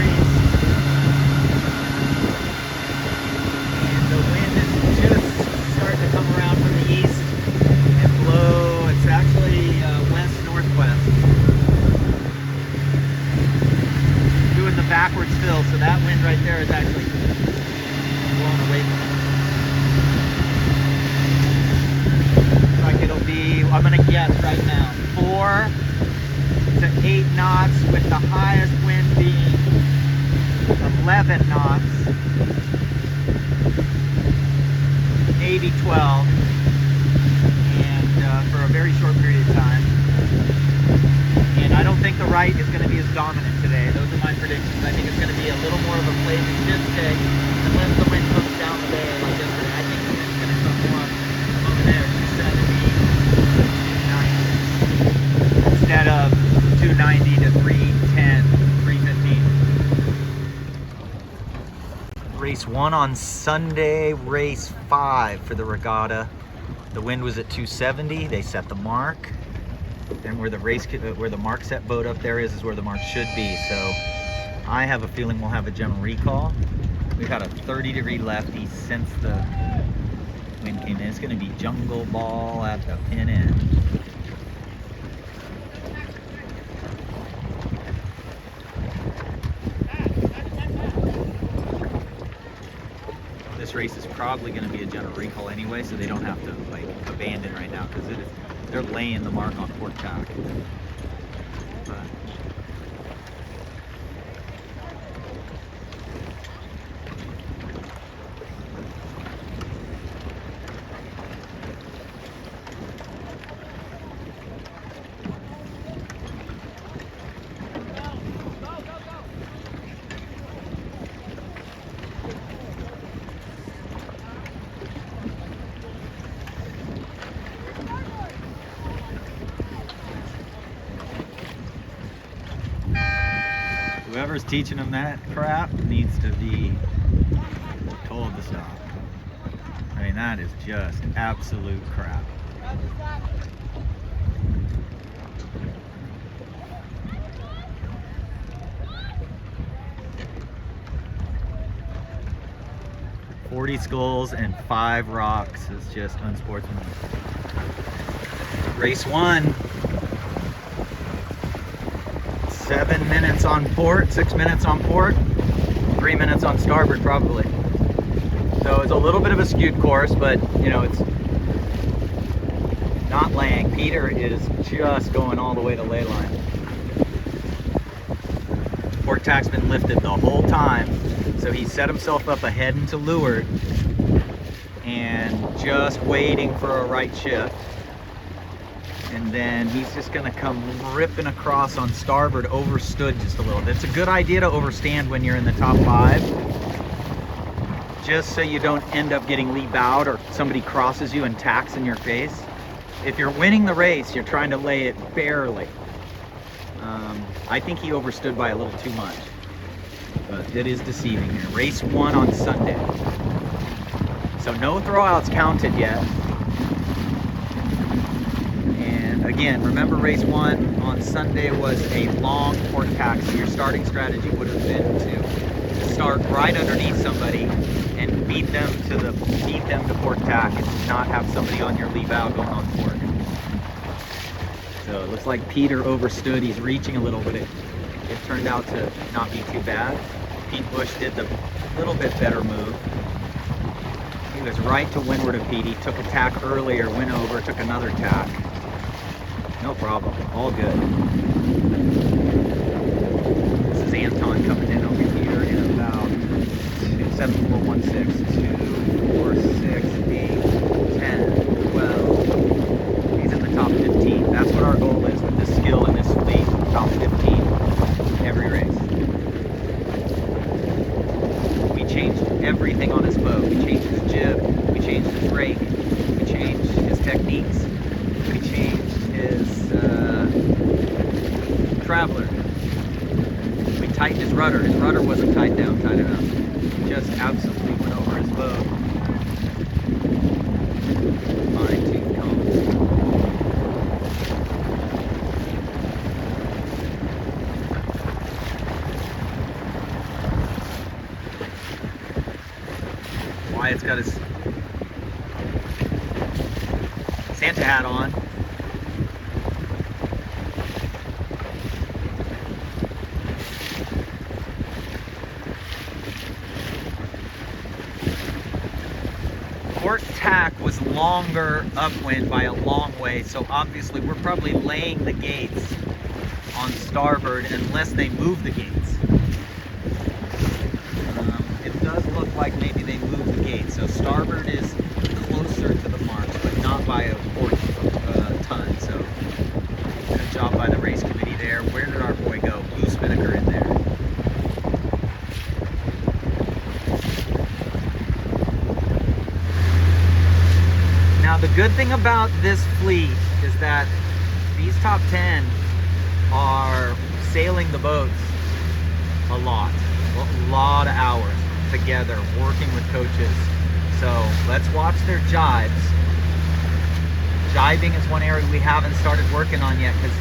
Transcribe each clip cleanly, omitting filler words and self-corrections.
series. And the wind is just starting to come around from the east and blow. It's actually west-northwest. Doing the backwards fill, so that wind right there is actually blowing away from it. Like it'll be, I'm gonna guess right now, 4 to 8 knots with the highest wind being 11 knots, maybe 12, and for a very short period of time. And I don't think the right is going to be as dominant today. Those are my predictions. I think it's going to be a little more of a play and shift day unless the wind comes down the bay like yesterday. I think the wind's going to come more over there, 270, 290, instead of 290 to 310, 315. Race 1 on Sunday, race 5 for the regatta. The wind was at 270. They set the mark. And where the mark set boat up there is where the mark should be. So I have a feeling we'll have a general recall. We've had a 30-degree lefty since the wind came in. It's going to be jungle ball at the pin end. This race is probably going to be a general recall anyway, so they don't have to like abandon right now because they're laying the mark on port tack. But whoever's teaching them that crap needs to be told to stop. I mean, that is just absolute crap. "40 skulls and 5 rocks" is just unsportsmanlike. Race 1. 7 minutes on port, 6 minutes on port, 3 minutes on starboard probably. So it's a little bit of a skewed course, but you know, it's not laying. Peter is just going all the way to ley line. Port tack's been lifted the whole time, so he set himself up ahead into leeward and just waiting for a right shift. And then he's just going to come ripping across on starboard, overstood just a little bit. It's a good idea to overstand when you're in the top 5, just so you don't end up getting lee bowed or somebody crosses you and tacks in your face. If you're winning the race, you're trying to lay it barely. I think he overstood by a little too much, but it is deceiving here. Race 1 on Sunday. So no throwouts counted yet. Again, remember race 1 on Sunday was a long port tack, so your starting strategy would have been to start right underneath somebody and beat them to port tack and not have somebody on your lee bow going on port. So it looks like Peter overstood. He's reaching a little, but it turned out to not be too bad. Pete Bush did the little bit better move. He was right to windward of Pete. He took a tack earlier, went over, took another tack. No problem, all good. This is Anton coming in over here in about 7416, 246, 8, 10, 12. He's in the top 15. That's what our goal is with this skill and this fleet. Top 15 every race. We changed everything on his boat. We changed his jib, we changed his rake, we changed his techniques, we changed his traveler. We tightened his rudder. His rudder wasn't tied down tight enough. Just absolutely went over his boat. Fine-tooth combs. Wyatt's got his Santa hat on. Port tack was longer upwind by a long way, so obviously we're probably laying the gates on starboard unless they move the gates. It does look like maybe they moved the gates, so starboard is closer to the marks, but not by a ton. So good job by the race committee there. Where did our boy go? Blue spinnaker in there. Now the good thing about this fleet is that these top 10 are sailing the boats a lot of hours together, working with coaches. So let's watch their jibes. Jibing is one area we haven't started working on yet because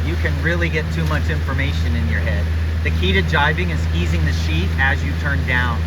you can really get too much information in your head. The key to jibing is easing the sheet as you turn down,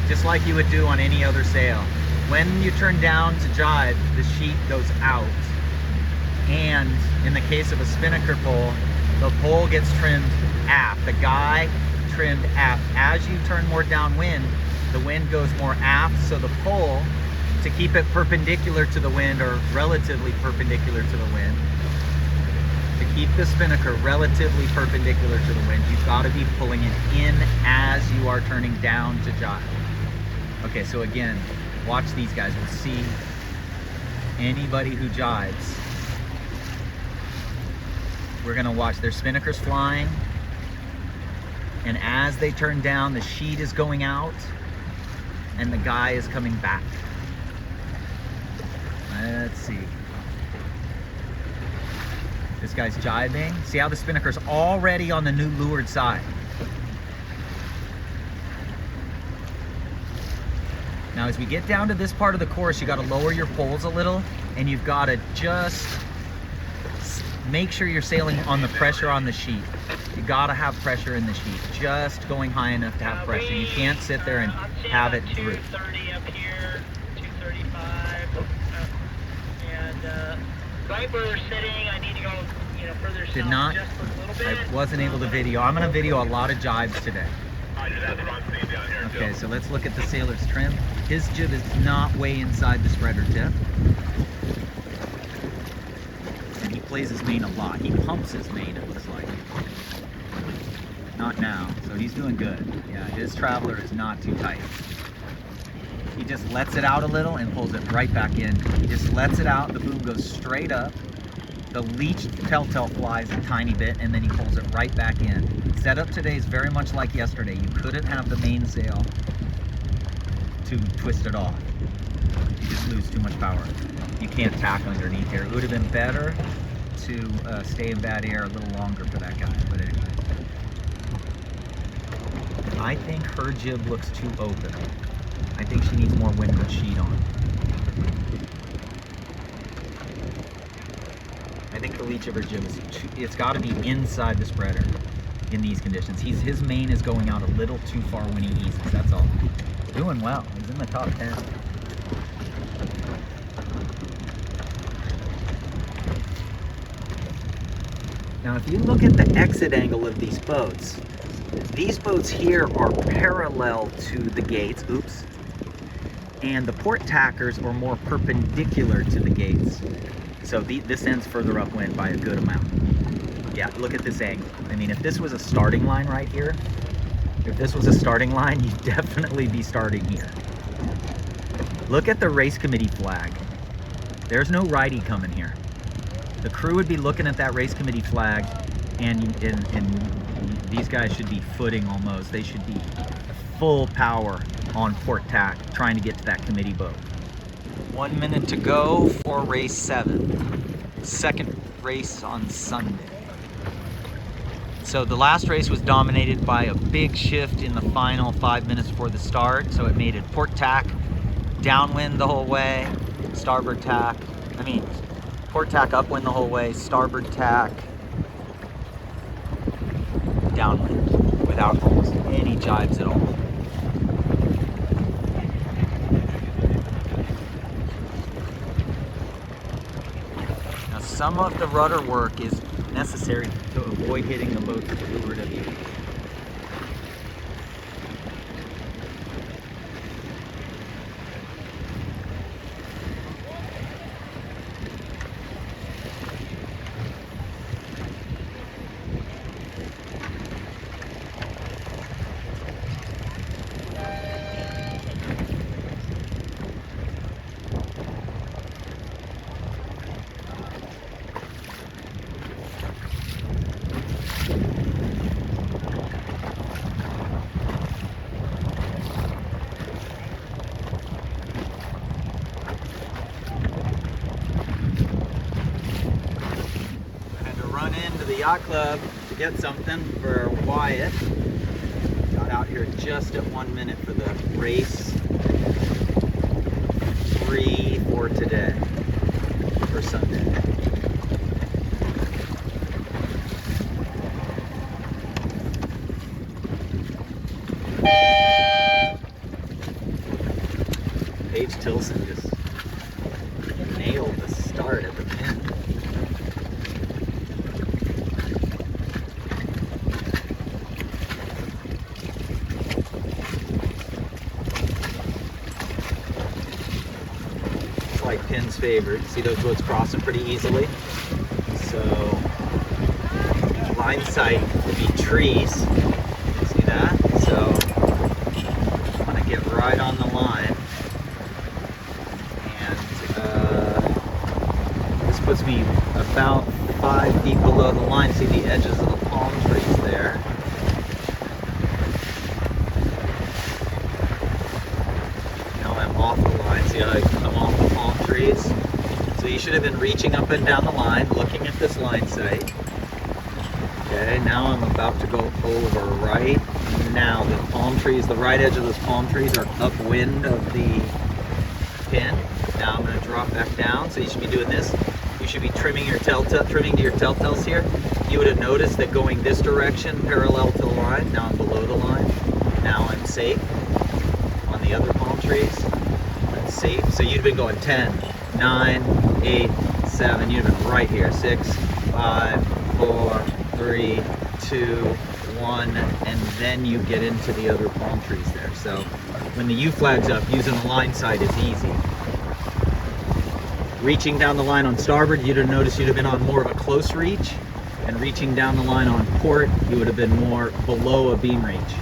just like you would do on any other sail. When you turn down to jibe, the sheet goes out. And in the case of a spinnaker pole, the pole gets trimmed aft. The guy trimmed aft. As you turn more downwind, the wind goes more aft, so the pole, to keep it perpendicular to the wind, or relatively perpendicular to the wind, to keep the spinnaker relatively perpendicular to the wind, you've got to be pulling it in as you are turning down to jibe. Okay, so again, watch these guys. We'll see anybody who jibes. We're gonna watch their spinnakers flying, and as they turn down, the sheet is going out and the guy is coming back. Let's see. This guy's jibing. See how the spinnaker's already on the new leeward side. Now as we get down to this part of the course, you got to lower your poles a little, and you've got to just make sure you're sailing on the pressure on the sheet. You got to have pressure in the sheet, just going high enough to have pressure. You can't sit there and have it through. 230 up here, 235, and Viper sitting. I need to go, further south. Did not. Just a little bit. I wasn't able to video. I'm going to video a lot of jibes today. Okay, so let's look at the sailor's trim. His jib is not way inside the spreader tip. And he plays his main a lot. He pumps his main, it looks like. Not now, so he's doing good. Yeah, his traveler is not too tight. He just lets it out a little and pulls it right back in. He just lets it out, the boom goes straight up. The leech telltale flies a tiny bit, and then he pulls it right back in. Setup today is very much like yesterday. You couldn't have the mainsail to twist it off. You just lose too much power. You can't tack underneath here. It would have been better to stay in bad air a little longer for that guy, but anyway. I think her jib looks too open. I think she needs more windward sheet on. I think the leech of her jib it's got to be inside the spreader in these conditions. His main is going out a little too far when he eases, that's all. Doing well, he's in the top 10. Now if you look at the exit angle of these boats here are parallel to the gates, oops, and the port tackers are more perpendicular to the gates. So this ends further upwind by a good amount. Yeah, look at this angle. I mean, if this was a starting line right here, you'd definitely be starting here. Look at the race committee flag. There's no righty coming here. The crew would be looking at that race committee flag, and these guys should be footing almost. They should be full power on port tack, trying to get to that committee boat. 1 minute to go for race 7. Second race on Sunday. So the last race was dominated by a big shift in the final 5 minutes before the start. So it made it port tack, downwind the whole way, starboard tack. Port tack upwind the whole way, starboard tack, downwind, without almost any jibes at all. some of the rudder work is necessary to avoid hitting the boats to leeward of you. Run into the yacht club to get something for Wyatt. Got out here just at 1 minute for the race 3 for today, for Sunday. Paige Tilson just nailed the start at the pin. Like pins favored. See those boats crossing pretty easily. So line sight would be trees. See that? So I want to get right on the line. And this puts me about 5 feet below the line. See the edges of the palm trees there. Now I'm off the line. See how I come off the palm trees? So you should have been reaching up and down the line, looking at this line sight. Okay, now I'm about to go over right now. The palm trees, the right edge of those palm trees are upwind of the pin. Now I'm going to drop back down. So you should be doing this. You should be trimming to your telltales here. You would have noticed that going this direction parallel to the line. Now I'm below the line. Now I'm safe on the other palm trees. I'm safe. So you'd been going 10, 9, 8, 7. You'd have been right here. 6, 5, 4, 3, 2, 1, and then you get into the other palm trees there. So when the U flag's up, using the line sight is easy. Reaching down the line on starboard, you'd have noticed you'd have been on more of a close reach, and reaching down the line on port, you would have been more below a beam reach,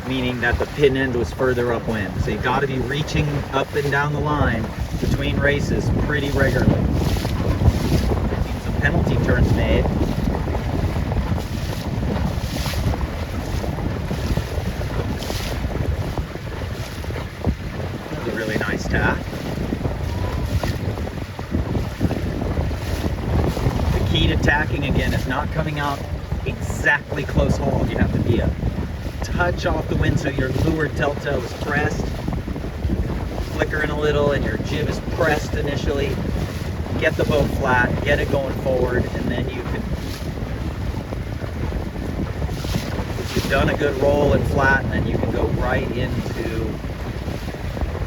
meaning that the pin end was further upwind. So you got to be reaching up and down the line between races pretty regularly. Some penalty turns made. That was a really nice tack. Key to tacking again is not coming out exactly close haul. You have to be a touch off the wind so your leeward telltale is pressed, flickering a little, and your jib is pressed initially. Get the boat flat, get it going forward, and then you can, if you've done a good roll and flat, and then you can go right into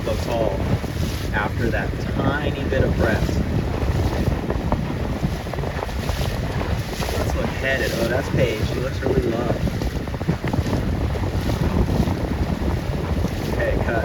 close haul after that tiny bit of press. Headed. Oh, that's Paige. She looks really low. Okay, cut.